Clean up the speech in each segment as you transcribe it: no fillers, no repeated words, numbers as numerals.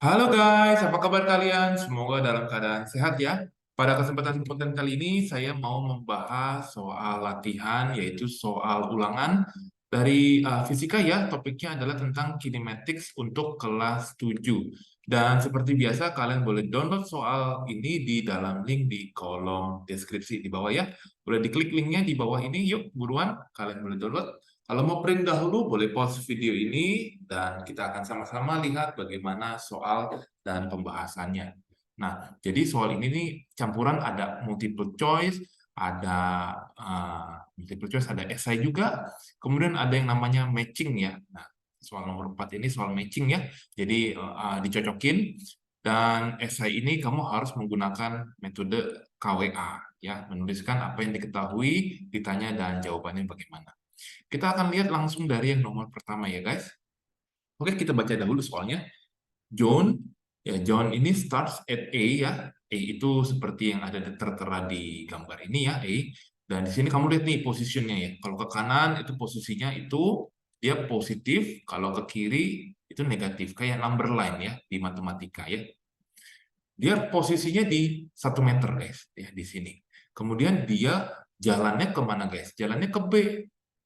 Halo guys, apa kabar kalian? Semoga dalam keadaan sehat ya. Pada kesempatan konten kali ini, saya mau membahas soal latihan, yaitu soal ulangan dari fisika ya. Topiknya adalah tentang kinematics untuk kelas 7. Dan seperti biasa, kalian boleh download soal ini di dalam link di kolom deskripsi di bawah ya. Boleh diklik linknya di bawah ini, yuk buruan, kalian boleh download. Kalau mau print dahulu, boleh pause video ini dan kita akan sama-sama lihat bagaimana soal dan pembahasannya. Nah, jadi soal ini nih campuran ada multiple choice, ada multiple choice, ada essay juga, kemudian ada yang namanya matching ya. Nah, soal nomor 4 ini soal matching ya. Jadi dicocokin dan essay ini kamu harus menggunakan metode KWA ya, menuliskan apa yang diketahui, ditanya dan jawabannya bagaimana. Kita akan lihat langsung dari yang nomor pertama ya guys. Oke, kita baca dahulu soalnya. John, ya John ini starts at A ya. A itu seperti yang ada tertera di gambar ini ya, A. Dan di sini kamu lihat nih posisinya ya. Kalau ke kanan itu posisinya itu dia positif, kalau ke kiri itu negatif, kayak number line ya di matematika ya. Dia posisinya di 1 meter guys, ya di sini. Kemudian dia jalannya kemana guys? Jalannya ke B,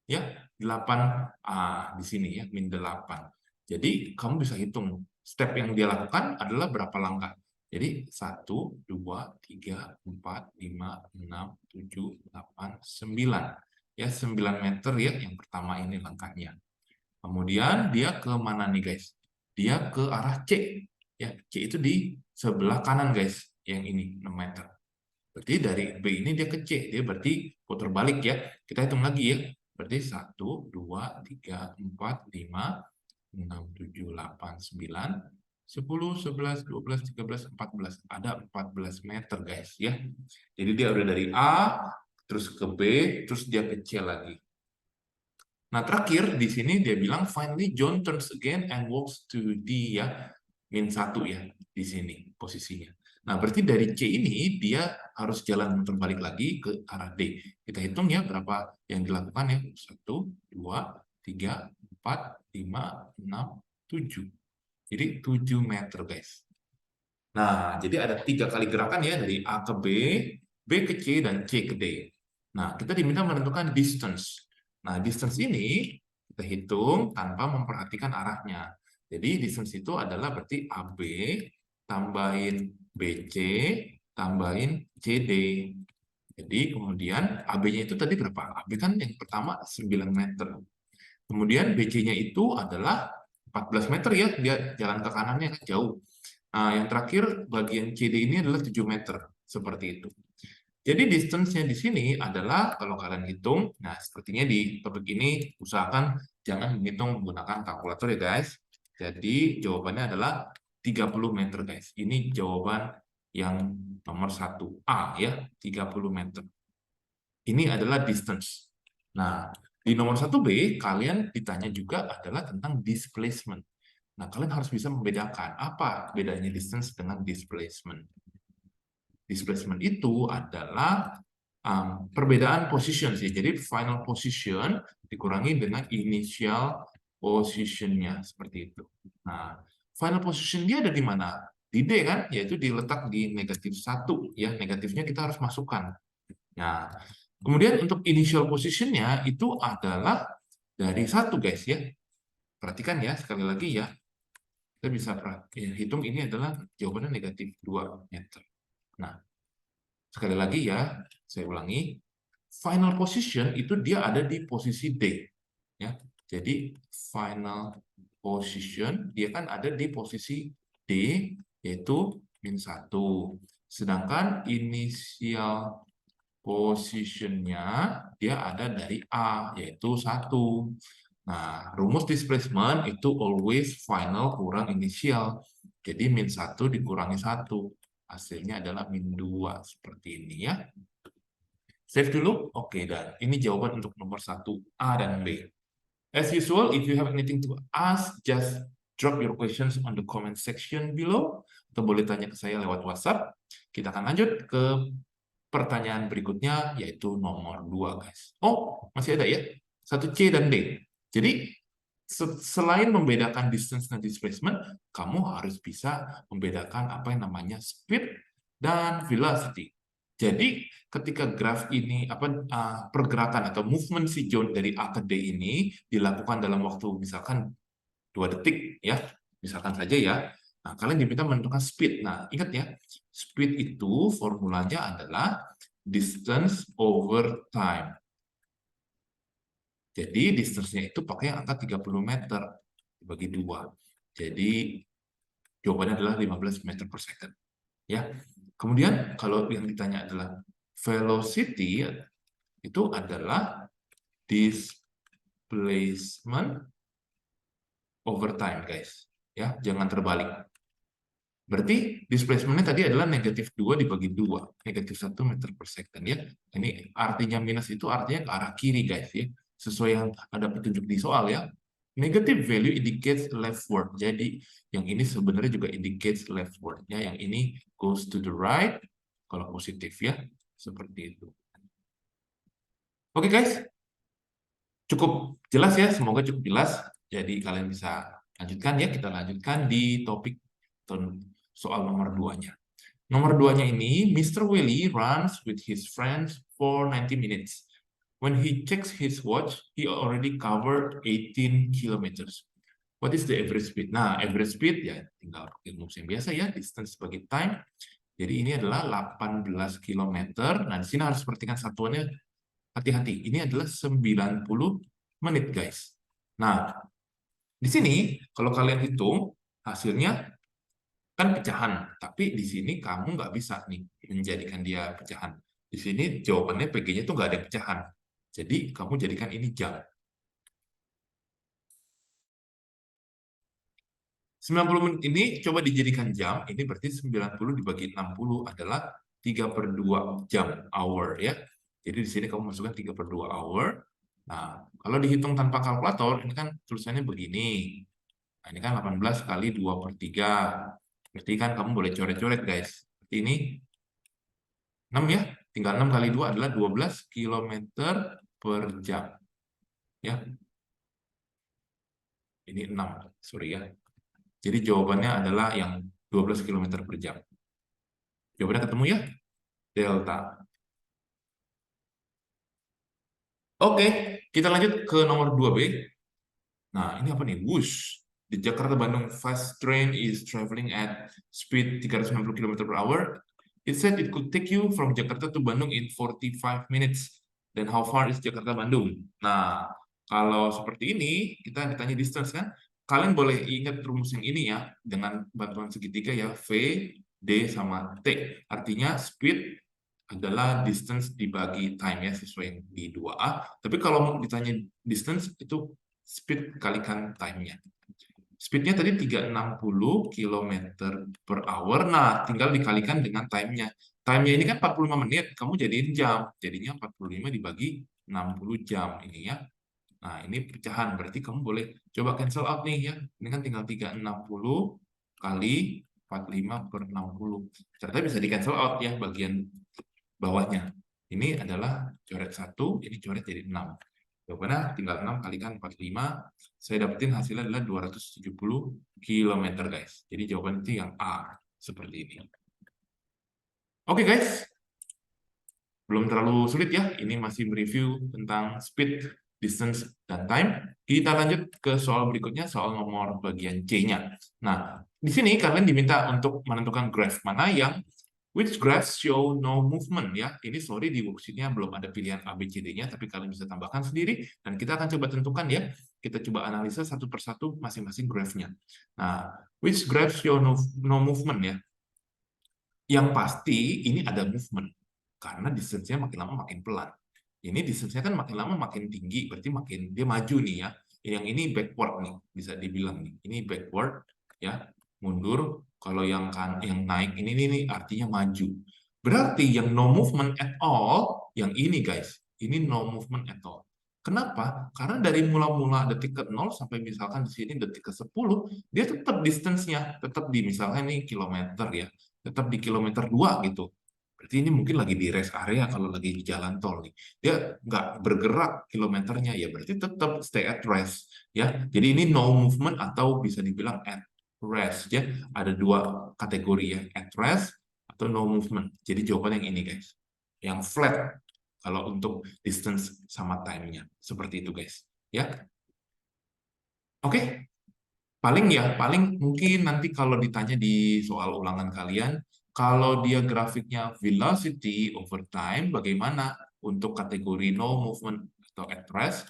ya 8 di sini ya, min 8. Jadi kamu bisa hitung step yang dia lakukan adalah berapa langkah. Jadi 1, 2, 3, 4, 5, 6, 7, 8, 9. Ya 9 meter ya yang pertama ini langkahnya. Kemudian dia ke mana nih guys? Dia ke arah C. Ya, C itu di sebelah kanan guys, yang ini 6 meter. Berarti dari B ini dia ke C, dia berarti putar balik ya. Kita hitung lagi ya. Berarti 1, 2, 3, 4, 5, 6, 7, 8, 9, 10, 11, 12, 13, 14. Ada 14 meter guys ya. Jadi dia udah dari A, terus ke B, terus dia ke C lagi. Nah, terakhir di sini dia bilang finally John turns again and walks to D ya, min 1 ya di sini posisinya. Nah, berarti dari C ini dia harus jalan muter balik lagi ke arah D. Kita hitung ya berapa yang dilakukan ya. 1, 2, 3, 4, 5, 6, 7. Jadi 7 meter guys. Nah, jadi ada 3 kali gerakan ya dari A ke B ke C, dan C ke D. Nah, kita diminta menentukan distance. Nah, distance ini kita hitung tanpa memperhatikan arahnya. Jadi distance itu adalah berarti AB tambahin BC tambahin CD. Jadi kemudian AB-nya itu tadi berapa? AB kan yang pertama 9 meter. Kemudian BC-nya itu adalah 14 meter ya, dia jalan ke kanannya kan jauh. Nah, yang terakhir bagian CD ini adalah 7 meter, seperti itu. Jadi distance-nya di sini adalah, kalau kalian hitung, nah sepertinya di topik ini usahakan jangan menghitung menggunakan kalkulator ya guys. Jadi jawabannya adalah 30 meter guys. Ini jawaban yang nomor 1A ya, 30 meter. Ini adalah distance. Nah, di nomor 1B, kalian ditanya juga adalah tentang displacement. Nah, kalian harus bisa membedakan apa bedanya distance dengan displacement. Displacement itu adalah perbedaan position sih. Jadi final position dikurangi dengan initial positionnya seperti itu. Nah, final position dia ada di mana? Di D kan, yaitu diletak di -1 ya. Negatifnya kita harus masukkan. Nah, kemudian untuk initial positionnya itu adalah dari 1 guys ya. Perhatikan ya sekali lagi ya. Kita bisa hitung ini adalah jawabannya -2 meter. Nah, sekali lagi ya, saya ulangi. Final position itu dia ada di posisi D. Ya. Jadi final position dia kan ada di posisi D, yaitu -1. Sedangkan initial positionnya dia ada dari A, yaitu 1. Nah, rumus displacement itu always final kurang initial. Jadi -1 dikurangi 1. Hasilnya adalah -2. Seperti ini ya. Save dulu. Oke, dan ini jawaban untuk nomor 1, A dan B. As usual, if you have anything to ask, just drop your questions on the comment section below. Atau boleh tanya ke saya lewat WhatsApp. Kita akan lanjut ke pertanyaan berikutnya, yaitu nomor 2, guys. Oh, masih ada ya? 1C dan D. Jadi, selain membedakan distance dan displacement, kamu harus bisa membedakan apa yang namanya speed dan velocity. Jadi ketika graf ini pergerakan atau movement si John dari A ke D ini dilakukan dalam waktu misalkan 2 detik ya, misalkan saja ya. Nah, kalian diminta menentukan speed. Nah, ingat ya, speed itu formulanya adalah distance over time. Jadi distance-nya itu pakai angka 30 meter dibagi 2. Jadi jawabannya adalah 15 meter per second. Ya. Kemudian kalau yang ditanya adalah velocity, itu adalah displacement over time, guys. Ya, jangan terbalik. Berarti displacement-nya tadi adalah negatif 2 dibagi 2. Negatif 1 meter per second. Ya. Ini artinya minus itu artinya ke arah kiri, guys. Ya. Sesuai yang ada petunjuk di soal ya. Negative value indicates leftward. Jadi yang ini sebenarnya juga indicates leftward. Ya. Yang ini goes to the right. Kalau positif ya. Seperti itu. Oke guys. Cukup jelas ya. Semoga cukup jelas. Jadi kalian bisa lanjutkan ya. Kita lanjutkan di topik soal nomor 2-nya. Nomor 2-nya ini, Mr. Willie runs with his friends for 90 minutes. When he checks his watch, he already covered 18 kilometers. What is the average speed? Nah, average speed ya tinggal pakai rumus yang biasa ya, distance sebagai time. Jadi ini adalah 18 kilometer. Nah, di sini harus perhatikan satuannya, hati-hati. Ini adalah 90 menit, guys. Nah, di sini kalau kalian hitung hasilnya kan pecahan, tapi di sini kamu nggak bisa nih menjadikan dia pecahan. Di sini jawabannya PG-nya tuh nggak ada pecahan. Jadi kamu jadikan ini jam. 90 menit ini coba dijadikan jam, ini berarti 90 dibagi 60 adalah 3/2 jam, hour ya. Jadi di sini kamu masukkan 3/2 hour. Nah, kalau dihitung tanpa kalkulator, ini kan tulisannya begini. Nah, ini kan 18 kali 2/3. Berarti kan kamu boleh coret-coret, guys. Seperti ini. 6 ya. Tinggal 6 kali 2 adalah 12 km per jam. Ya. Ini 6, sorry ya. Jadi jawabannya adalah yang 12 km per jam. Jawabannya ketemu ya? Delta. Oke, kita lanjut ke nomor 2B. Nah, ini apa nih? Whoosh. The Jakarta-Bandung fast train is traveling at speed 390 km per hour. It said it could take you from Jakarta to Bandung in 45 minutes. Then how far is Jakarta-Bandung? Nah, kalau seperti ini, kita ditanya distance kan? Kalian boleh ingat rumus yang ini ya, dengan bantuan segitiga ya, V, D, sama T. Artinya speed adalah distance dibagi time ya, sesuai yang di 2A. Tapi kalau ditanya distance, itu speed kalikan time-nya. Speed-nya tadi 360 km per hour. Nah, tinggal dikalikan dengan time-nya. Time-nya ini kan 45 menit, kamu jadiin jam. Jadinya 45 dibagi 60 jam ini ya. Nah, ini pecahan. Berarti kamu boleh coba cancel out nih ya. Ini kan tinggal 360 kali 45 per 60. Ternyata bisa di cancel out ya bagian bawahnya. Ini adalah coret 1, ini coret jadi 6. Jawabannya tinggal 6 kalikan 45. Saya dapetin hasilnya adalah 270 km, guys. Jadi jawaban itu yang A. Seperti ini. Oke, guys. Belum terlalu sulit ya. Ini masih mereview tentang speed, distance, dan time. Kita lanjut ke soal berikutnya, soal nomor bagian C-nya. Nah, di sini kalian diminta untuk menentukan graph mana yang which graphs show no movement ya. Ini sorry di worksheet-nya belum ada pilihan A, B, C, D-nya, tapi kalian bisa tambahkan sendiri dan kita akan coba tentukan ya. Kita coba analisa satu persatu masing-masing graph-nya. Nah, which graphs show no movement ya. Yang pasti ini ada movement karena distance-nya makin lama makin pelan. Ini distance-nya kan makin lama makin tinggi, berarti makin dia maju nih ya. Yang ini backward nih, bisa dibilang nih. Ini backward ya, mundur. Kalau yang naik ini artinya maju. Berarti yang no movement at all, yang ini guys, ini no movement at all. Kenapa? Karena dari mula-mula detik ke 0 sampai misalkan di sini detik ke 10, dia tetap distance-nya, tetap di misalnya ini kilometer ya, tetap di kilometer 2 gitu. Berarti ini mungkin lagi di rest area kalau lagi di jalan tol nih. Dia nggak bergerak kilometernya, ya berarti tetap stay at rest. Ya, jadi ini no movement atau bisa dibilang at rest. Ya, ada dua kategori ya, at rest atau no movement. Jadi jawaban yang ini guys, yang flat kalau untuk distance sama time-nya. Seperti itu guys. Ya, oke. Paling mungkin nanti kalau ditanya di soal ulangan kalian, kalau dia grafiknya velocity over time, bagaimana untuk kategori no movement atau at rest?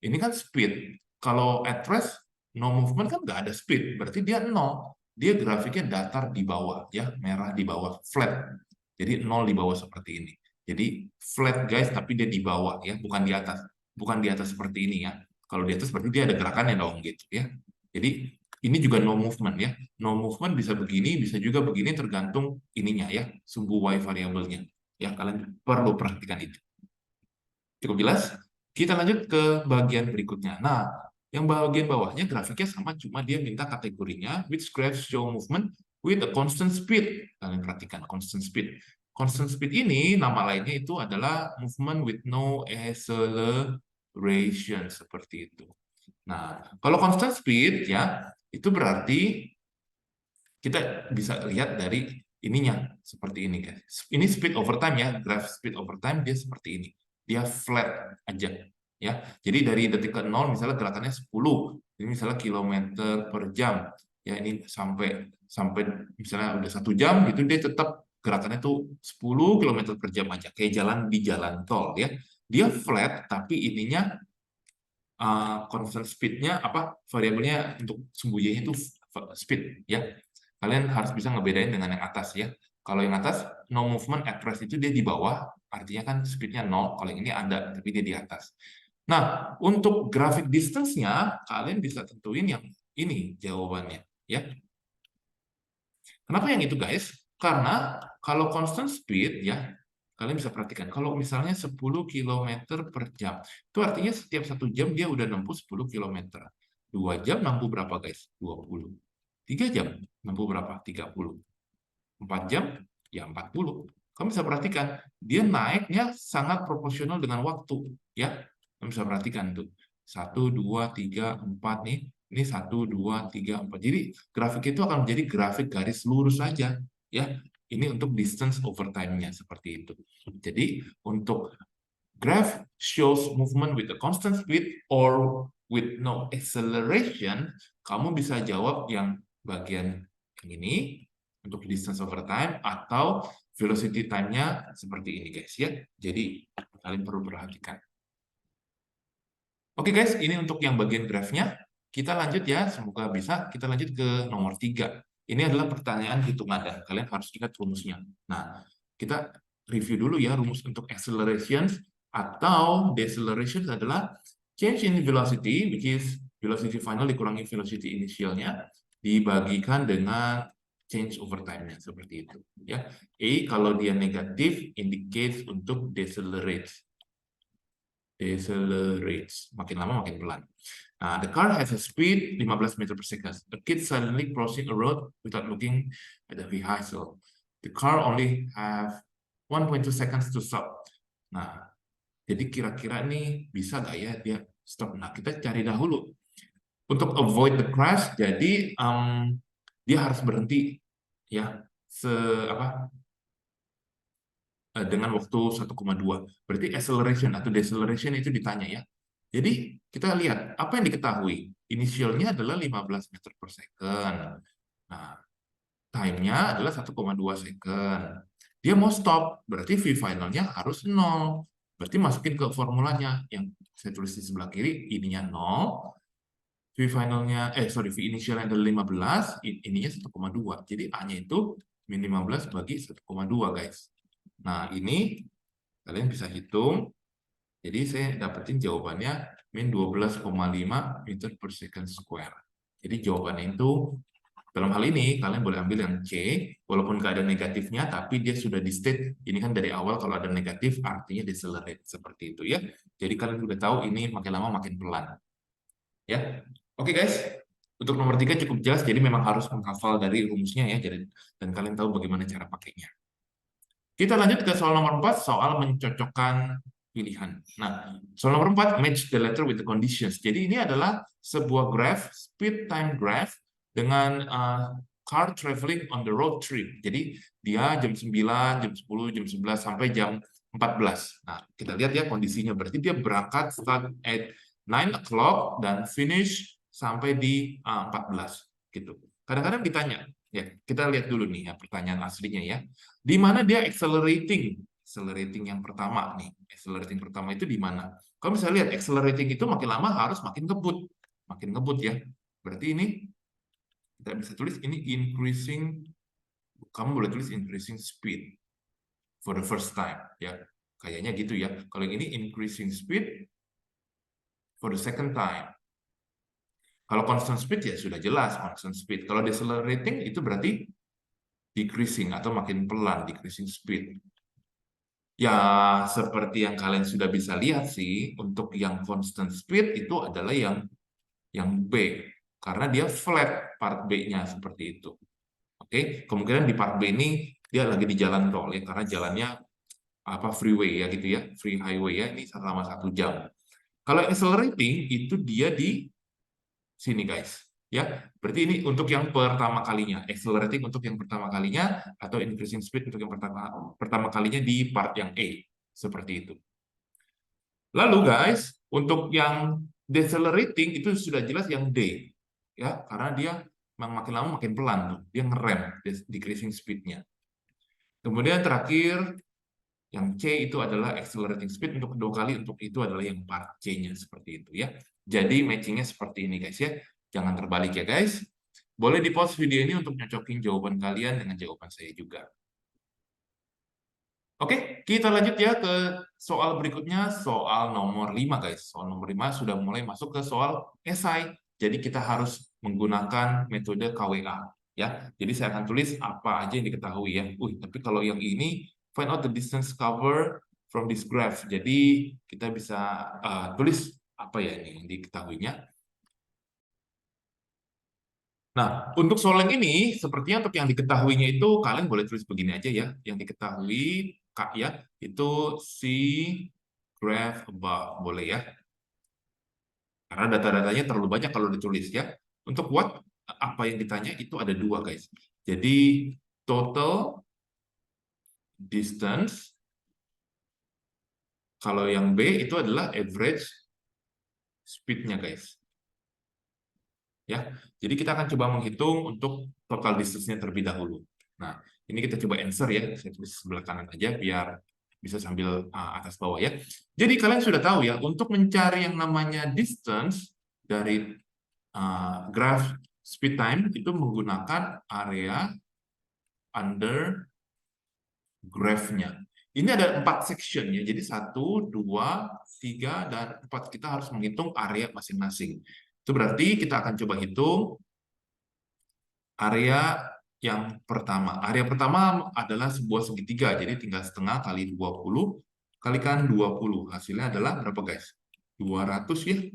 Ini kan speed. Kalau at rest, no movement kan nggak ada speed, berarti dia nol. Dia grafiknya datar di bawah, ya, merah di bawah, flat. Jadi nol di bawah seperti ini. Jadi flat guys, tapi dia di bawah, ya, bukan di atas. Bukan di atas seperti ini ya. Kalau di atas berarti dia ada gerakannya dong gitu ya. Jadi ini juga no movement ya. No movement bisa begini, bisa juga begini tergantung ininya ya, sumbu y variabelnya. Ya, kalian perlu perhatikan itu. Cukup jelas? Kita lanjut ke bagian berikutnya. Nah, yang bagian bawahnya grafiknya sama, cuma dia minta kategorinya which graphs show movement with a constant speed. Kalian perhatikan constant speed. Constant speed ini nama lainnya itu adalah movement with no acceleration seperti itu. Nah, kalau constant speed ya itu berarti kita bisa lihat dari ininya seperti ini guys. Ini speed over time ya, graph speed over time dia seperti ini. Dia flat aja ya. Jadi dari detik ke 0 misalnya gerakannya 10, ini misalnya kilometer per jam. Ya ini sampai sampai misalnya udah 1 jam gitu dia tetap gerakannya tuh 10 kilometer per jam aja kayak jalan di jalan tol ya. Dia flat tapi ininya constant speed-nya apa variabelnya untuk sembunyinya itu speed ya. Kalian harus bisa ngebedain dengan yang atas ya. Kalau yang atas no movement at rest itu dia di bawah, artinya kan speed-nya 0. Kalau yang ini ada tapi dia di atas. Nah, untuk grafik distance-nya kalian bisa tentuin yang ini jawabannya ya. Kenapa yang itu guys? Karena kalau constant speed ya, kalian bisa perhatikan, kalau misalnya 10 km per jam, itu artinya setiap 1 jam dia udah nempuh 10 km. 2 jam nempuh berapa guys? 20. 3 jam nempuh berapa? 30. 4 jam? Ya 40. Kamu bisa perhatikan, dia naiknya sangat proporsional dengan waktu. Ya, kamu bisa perhatikan tuh. 1, 2, 3, 4 nih. Ini 1, 2, 3, 4. Jadi grafik itu akan menjadi grafik garis lurus saja. Ya, ini untuk distance over time-nya seperti itu. Jadi untuk graph shows movement with a constant speed or with no acceleration, kamu bisa jawab yang bagian yang ini untuk distance over time atau velocity time-nya seperti ini guys ya. Jadi kalian perlu perhatikan. Oke guys, ini untuk yang bagian grafnya. Kita lanjut ya, semoga bisa. Kita lanjut ke nomor 3. Ini adalah pertanyaan hitungan dan kalian harus ingat rumusnya. Nah, kita review dulu ya rumus untuk acceleration atau deceleration adalah change in velocity, which is velocity final dikurangi velocity initialnya, dibagikan dengan change over time-nya, seperti itu. Ya, A kalau dia negatif indicates untuk decelerate. Decelerates. Makin lama makin pelan. The car has a speed 15 meter per second. A kid suddenly crossing a road without looking at the vehicle. The car only have 1.2 seconds to stop. Nah, jadi kira-kira nih bisa nggak ya dia stop? Nah, kita cari dahulu. Untuk avoid the crash, jadi dia harus berhenti ya apa dengan waktu 1,2. Berarti acceleration atau deceleration itu ditanya ya. Jadi kita lihat apa yang diketahui. Inisialnya adalah 15 meter per second. Nah, time-nya adalah 1,2 second. Dia mau stop, berarti V finalnya harus 0. Berarti masukin ke formulanya yang saya tulis di sebelah kiri, ininya 0. V finalnya, V inisialnya adalah 15, ininya 1,2. Jadi A-nya itu min 15 bagi 1,2 guys. Nah, ini kalian bisa hitung. Jadi saya dapetin jawabannya min 12,5 meter per second square. Jadi jawabannya itu, dalam hal ini kalian boleh ambil yang C, walaupun nggak ada negatifnya, tapi dia sudah di state, ini kan dari awal kalau ada negatif artinya decelerate, seperti itu ya. Jadi kalian juga tahu ini makin lama makin pelan. Ya, oke guys. Untuk nomor 3 cukup jelas, jadi memang harus menghafal dari rumusnya ya, dan kalian tahu bagaimana cara pakainya. Kita lanjut ke soal nomor 4, soal mencocokkan pilihan. Nah, soal nomor 4, match the letter with the conditions. Jadi ini adalah sebuah graph, speed time graph, dengan car traveling on the road trip. Jadi dia jam 9, jam 10, jam 11, sampai jam 14. Nah, kita lihat ya kondisinya. Berarti dia berangkat start at 9 o'clock dan finish sampai di 14. Gitu. Kadang-kadang ditanya, ya kita lihat dulu nih ya pertanyaan aslinya ya. Di mana dia accelerating? Accelerating yang pertama nih. Accelerating pertama itu di mana? Kalau misalnya lihat accelerating itu makin lama harus makin ngebut. Makin ngebut ya. Berarti ini kita bisa tulis ini increasing, kamu boleh tulis increasing speed for the first time ya. Kayaknya gitu ya. Kalau yang ini increasing speed for the second time. Kalau constant speed ya sudah jelas constant speed. Kalau decelerating itu berarti decreasing atau makin pelan, decreasing speed. Ya, seperti yang kalian sudah bisa lihat sih, untuk yang constant speed itu adalah yang B, karena dia flat part B-nya seperti itu. Oke, kemungkinan di part B ini dia lagi di jalan tol ya, karena jalannya apa freeway ya gitu ya, free highway ya, ini selama 1 jam. Kalau accelerating itu dia di sini guys, ya. Berarti ini untuk yang pertama kalinya, accelerating untuk yang pertama kalinya, atau increasing speed untuk yang pertama kalinya di part yang A, seperti itu. Lalu guys, untuk yang decelerating itu sudah jelas yang D, ya, karena dia makin lama makin pelan tuh, dia ngerem decreasing speed-nya. Kemudian terakhir yang C itu adalah accelerating speed untuk kedua kali, untuk itu adalah yang part C-nya seperti itu ya. Jadi matchingnya seperti ini guys ya, jangan terbalik ya guys. Boleh di pause video ini untuk nyocokin jawaban kalian dengan jawaban saya juga. Oke, kita lanjut ya ke soal berikutnya, soal nomor 5 guys. Soal nomor 5 sudah mulai masuk ke soal esai. Jadi kita harus menggunakan metode KWA ya. Jadi saya akan tulis apa aja yang diketahui ya. Tapi kalau yang ini find out the distance cover from this graph. Jadi kita bisa tulis apa ya ini yang diketahuinya. Nah, untuk soal yang ini, sepertinya untuk yang diketahuinya itu, kalian boleh tulis begini aja ya. Yang diketahui, Kak ya, itu si graph above. Boleh ya. Karena data-datanya terlalu banyak kalau ditulis ya. Untuk what, apa yang ditanya itu ada 2, guys. Jadi, total distance, kalau yang B itu adalah average speed-nya, guys. Ya, jadi kita akan coba menghitung untuk total distance-nya terlebih dahulu. Nah, ini kita coba answer ya, saya tulis sebelah kanan aja biar bisa sambil atas bawah ya. Jadi kalian sudah tahu ya, untuk mencari yang namanya distance dari graph speed time itu menggunakan area under graph-nya. Ini ada 4 section ya, jadi 1, 2, 3, dan 4. Kita harus menghitung area masing-masing. Itu berarti kita akan coba hitung area yang pertama. Area pertama adalah sebuah segitiga, jadi tinggal setengah kali 20 kalikan 20. Hasilnya adalah berapa guys? 200 ya.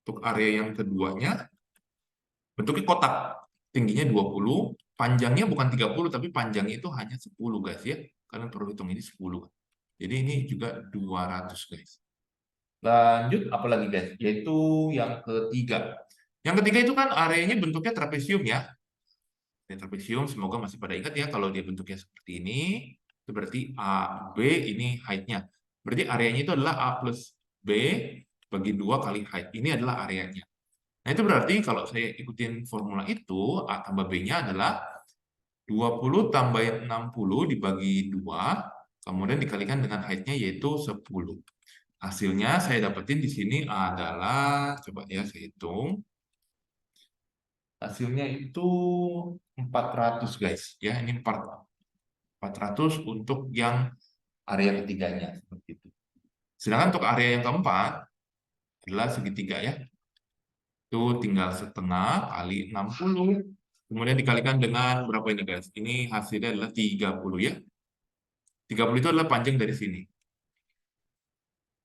Untuk area yang keduanya, bentuknya kotak. Tingginya 20, panjangnya bukan 30, tapi panjangnya itu hanya 10 guys ya. Kalian perlu hitung ini 10. Jadi ini juga 200 guys. Lanjut, apalagi guys? Yaitu yang ketiga. Yang ketiga itu kan areanya bentuknya trapesium ya. Trapesium, semoga masih pada ingat ya, kalau dia bentuknya seperti ini, itu berarti AB ini height-nya. Berarti areanya itu adalah A plus B bagi 2 kali height. Ini adalah areanya. Nah, itu berarti kalau saya ikutin formula itu, A tambah B-nya adalah 20 tambah 60 dibagi 2, kemudian dikalikan dengan height-nya yaitu 10. Hasilnya saya dapetin di sini adalah, coba ya saya hitung, hasilnya itu 400 guys ya, ini 400 untuk yang area ketiganya seperti itu. Sedangkan untuk area yang keempat adalah segitiga ya, itu tinggal setengah kali 60 kemudian dikalikan dengan berapa ini guys, ini hasilnya adalah 30 ya, 30 itu adalah panjang dari sini.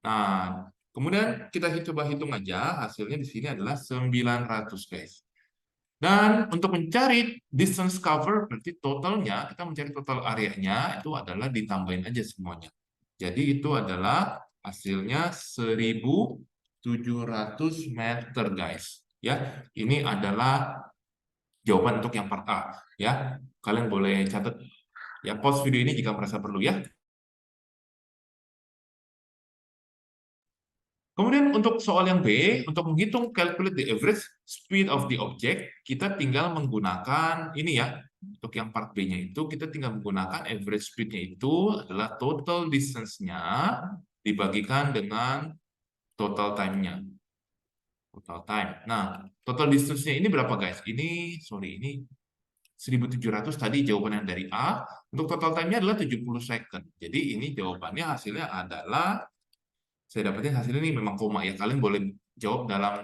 Nah, kemudian kita coba hitung aja, hasilnya di sini adalah 900 guys. Dan untuk mencari distance cover, berarti totalnya, kita mencari total areanya, itu adalah ditambahin aja semuanya. Jadi itu adalah hasilnya 1.700 meter, guys. Ya, ini adalah jawaban untuk yang part A. Ya, kalian boleh catat. Ya, pause video ini jika merasa perlu ya. Kemudian untuk soal yang B, untuk menghitung calculate the average speed of the object, kita tinggal menggunakan ini ya. Untuk yang part B-nya itu, kita tinggal menggunakan average speed-nya itu adalah total distance-nya dibagikan dengan total time-nya. Total time. Nah, total distance-nya ini berapa guys? Ini, sorry, ini 1.700 tadi jawaban yang dari A. Untuk total time-nya adalah 70 second. Jadi ini jawabannya hasilnya adalah saya dapetin hasil ini memang koma ya. Kalian boleh jawab dalam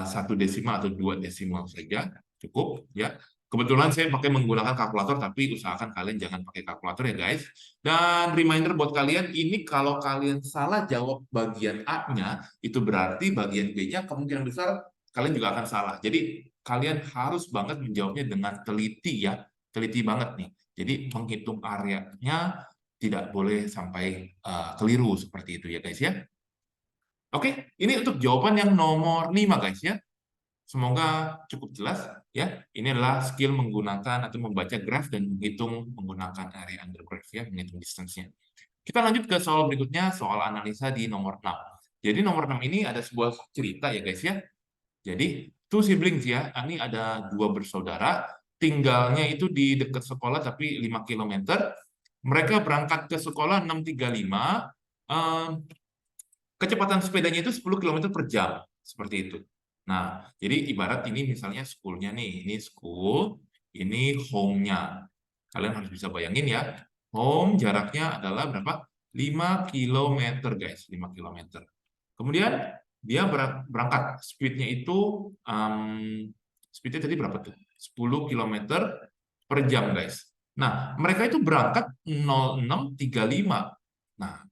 satu desimal atau dua desimal saja, cukup ya. Kebetulan saya pakai menggunakan kalkulator, tapi usahakan kalian jangan pakai kalkulator ya guys. Dan reminder buat kalian, ini kalau kalian salah jawab bagian A-nya, itu berarti bagian B-nya kemungkinan besar kalian juga akan salah. Jadi kalian harus banget menjawabnya dengan teliti ya, teliti banget nih. Jadi menghitung areanya tidak boleh sampai keliru seperti itu ya guys ya. Oke, ini untuk jawaban yang nomor 5 guys ya. Semoga cukup jelas ya. Ini adalah skill menggunakan atau membaca graf dan menghitung menggunakan area under graph ya, menghitung distance-nya. Kita lanjut ke soal berikutnya, soal analisa di nomor 6. Jadi nomor 6 ini ada sebuah cerita ya guys ya. Jadi two siblings ya, ini ada dua bersaudara, tinggalnya itu di dekat sekolah tapi 5 km. Mereka berangkat ke sekolah 6.35, kecepatan sepedanya itu 10 km per jam, seperti itu. Nah, jadi ibarat ini misalnya school-nya nih, ini school, ini home-nya. Kalian harus bisa bayangin ya, home jaraknya adalah berapa? 5 km guys, 5 km. Kemudian dia berangkat, speed-nya itu, speed-nya tadi berapa tuh? 10 km per jam guys. Nah, mereka itu berangkat 06.35. Nah,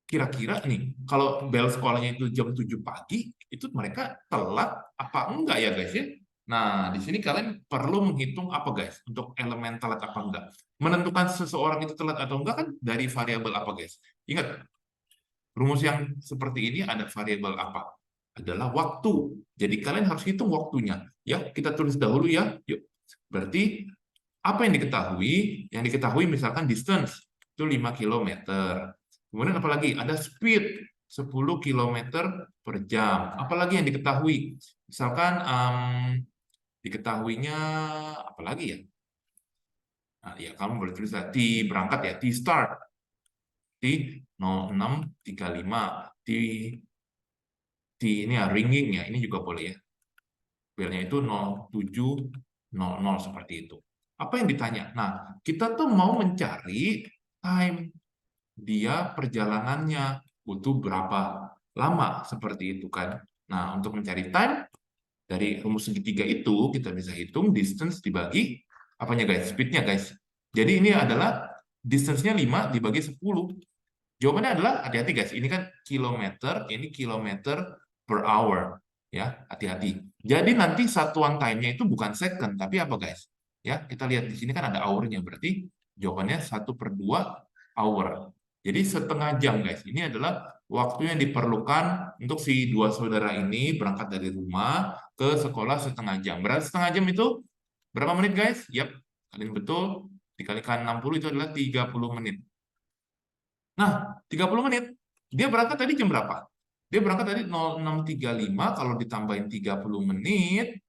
kira-kira nih, kalau bel sekolahnya itu jam 7 pagi, itu mereka telat apa enggak ya guys ya? Nah, di sini kalian perlu menghitung apa guys, untuk elemen telat apa enggak. Menentukan seseorang itu telat atau enggak kan dari variabel apa guys? Ingat, rumus yang seperti ini ada variabel apa? Adalah waktu. Jadi kalian harus hitung waktunya. Ya, kita tulis dahulu ya. Yuk. Berarti apa yang diketahui? Yang diketahui misalkan distance, itu 5 km. Kemudian apalagi? Ada speed, 10 km per jam. Apalagi yang diketahui? Misalkan diketahuinya apalagi ya? Nah, ya kamu boleh tulis T berangkat ya, T start. T 06.35. T ini ya ringing ya, ini juga boleh ya. Belnya itu 07.00 seperti itu. Apa yang ditanya? Nah, kita tuh mau mencari time dia perjalanannya butuh berapa lama seperti itu kan. Nah, untuk mencari time dari rumus segitiga itu kita bisa hitung distance dibagi apanya guys? Speednya guys. Jadi ini adalah distance-nya 5 dibagi 10. Jawabannya adalah hati-hati guys. Ini kan kilometer, ini kilometer per hour ya, hati-hati. Jadi nanti satuan time-nya itu bukan second tapi apa guys? Ya, kita lihat di sini kan ada hour-nya, berarti jawabannya 1/2 hour. Jadi setengah jam guys. Ini adalah waktu yang diperlukan untuk si dua saudara ini berangkat dari rumah ke sekolah setengah jam. Berarti setengah jam itu berapa menit guys? Yap, kalian betul. Dikalikan 60 itu adalah 30 menit. Nah, 30 menit. Dia berangkat tadi jam berapa? Dia berangkat tadi 06.35, kalau ditambahin 30 menit,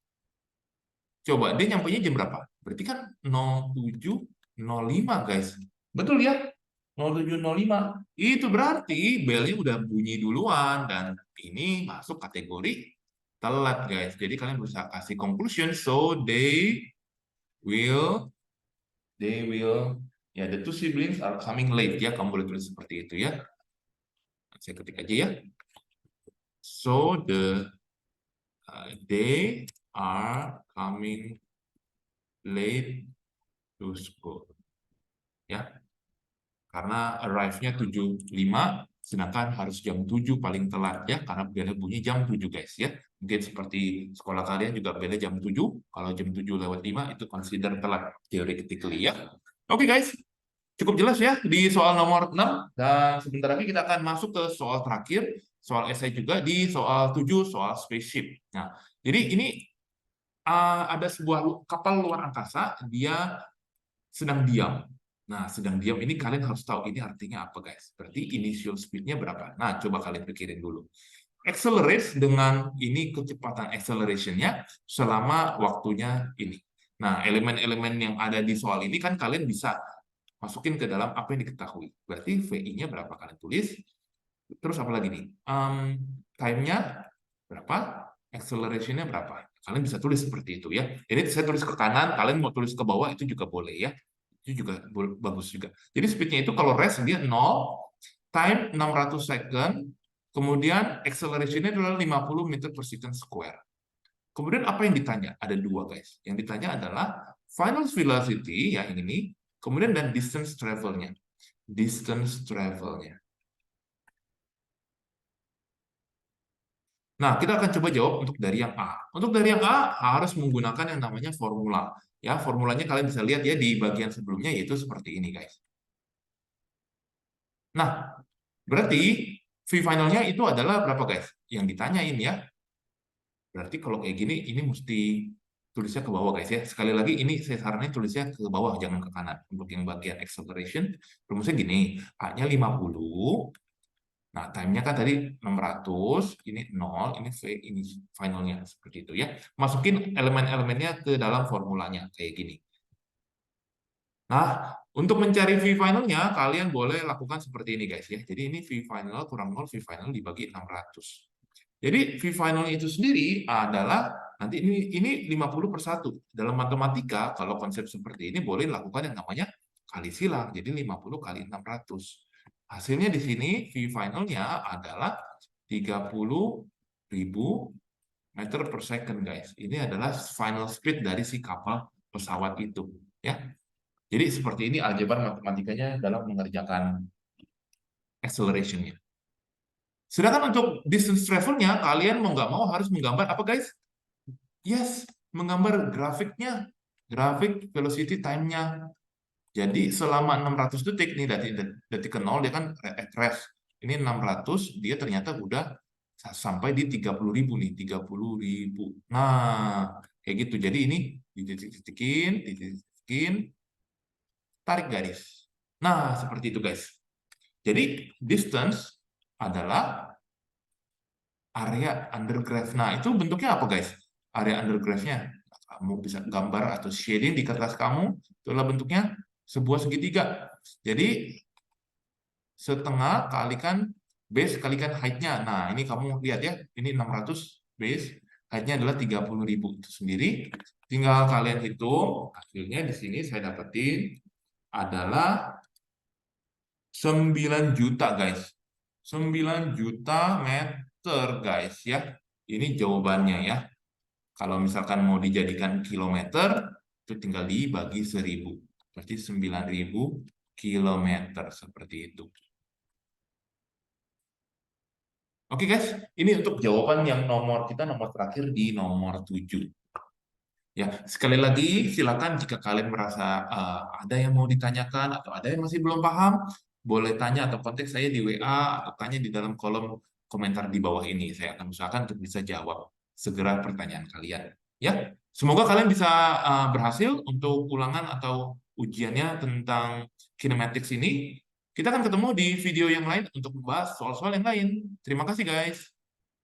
coba dia nyampainya jam berapa? Berarti kan 07.05 guys. Betul ya? 07.05. Itu berarti belnya udah bunyi duluan dan ini masuk kategori telat guys. Jadi kalian bisa kasih conclusion, so will ya, the two siblings are coming late ya. Kamu boleh tulis seperti itu ya. Saya ketik aja ya. So they are coming late to school. Ya. Karena arrive-nya 7.5, sedangkan harus jam 7 paling telat ya, karena bel bunyi jam 7 guys ya. Mungkin seperti sekolah kalian juga bel jam 7, kalau jam 7:05 itu consider telat theoretically ya. Oke guys, cukup jelas ya di soal nomor 6, dan sebentar lagi kita akan masuk ke soal terakhir, soal esai juga di soal 7, soal spaceship. Nah, jadi ini ada sebuah kapal luar angkasa, dia sedang diam. Nah, sedang diam ini kalian harus tahu ini artinya apa, guys. Berarti initial speed-nya berapa? Nah, coba kalian pikirin dulu. Accelerate dengan ini kecepatan acceleration-nya selama waktunya ini. Nah, elemen-elemen yang ada di soal ini kan kalian bisa masukin ke dalam apa yang diketahui. Berarti VI-nya berapa kalian tulis. Terus apa lagi nih? Time-nya berapa? Acceleration-nya berapa? Kalian bisa tulis seperti itu ya. Jadi saya tulis ke kanan, kalian mau tulis ke bawah itu juga boleh ya. Itu juga bagus juga. Jadi speed-nya itu kalau rest dia 0, time 600 second, kemudian acceleration-nya adalah 50 meter per second square. Kemudian apa yang ditanya? Ada dua guys. Yang ditanya adalah final velocity yang ini, kemudian dan distance travel-nya. Distance travel-nya. Nah, kita akan coba jawab untuk dari yang A. Untuk dari yang A harus menggunakan yang namanya formula. Ya, formulanya kalian bisa lihat ya di bagian sebelumnya, yaitu seperti ini guys. Nah, berarti V finalnya itu adalah berapa guys? Yang ditanyain ya. Berarti kalau kayak gini, ini mesti tulisnya ke bawah guys ya. Sekali lagi, ini saya saranin tulisnya ke bawah, jangan ke kanan. Untuk yang bagian acceleration, rumusnya gini, A-nya 50, nah time-nya kan tadi 600, ini 0, ini V, ini finalnya, seperti itu ya. Masukin elemen-elemennya ke dalam formulanya, kayak gini. Nah, untuk mencari V finalnya, kalian boleh lakukan seperti ini guys ya. Jadi ini V final kurang 0, V final dibagi 600. Jadi V final itu sendiri adalah, nanti ini 50/1. Dalam matematika, kalau konsep seperti ini boleh lakukan yang namanya kali silang. Jadi 50 kali 600. Hasilnya di sini V finalnya adalah 30.000 meter per second guys. Ini adalah final speed dari si kapal pesawat itu. Ya. Jadi seperti ini aljabar matematikanya dalam mengerjakan acceleration-nya. Sedangkan untuk distance travel-nya, kalian mau nggak mau harus menggambar apa guys? Yes, menggambar grafiknya. Grafik velocity time-nya. Jadi selama 600 detik, nih detik ke 0, dia kan at rest. Ini 600, dia ternyata udah sampai di 30.000 nih, 30.000. Nah, kayak gitu. Jadi ini dititik-titikin, tarik garis. Nah, seperti itu guys. Jadi distance adalah area undergraph. Nah, itu bentuknya apa guys? Area undergraph-nya. Kamu bisa gambar atau shading di kertas kamu. Itulah bentuknya sebuah segitiga. Jadi setengah kalikan base kalikan height-nya. Nah, ini kamu lihat ya. Ini 600 base. Height-nya adalah 30.000 itu sendiri. Tinggal kalian hitung. Hasilnya di sini saya dapetin adalah 9 juta guys. 9 juta meter guys ya. Ini jawabannya ya. Kalau misalkan mau dijadikan kilometer, itu tinggal dibagi 1000. Berarti 9.000 kilometer seperti itu. Oke guys, ini untuk jawaban yang kita nomor terakhir di nomor 7. Ya, sekali lagi silakan jika kalian merasa ada yang mau ditanyakan atau ada yang masih belum paham, boleh tanya atau kontak saya di WA atau tanya di dalam kolom komentar di bawah ini. Saya akan usahakan untuk bisa jawab segera pertanyaan kalian. Ya, semoga kalian bisa berhasil untuk ulangan atau ujiannya tentang kinematics ini. Kita akan ketemu di video yang lain untuk membahas soal-soal yang lain. Terima kasih guys.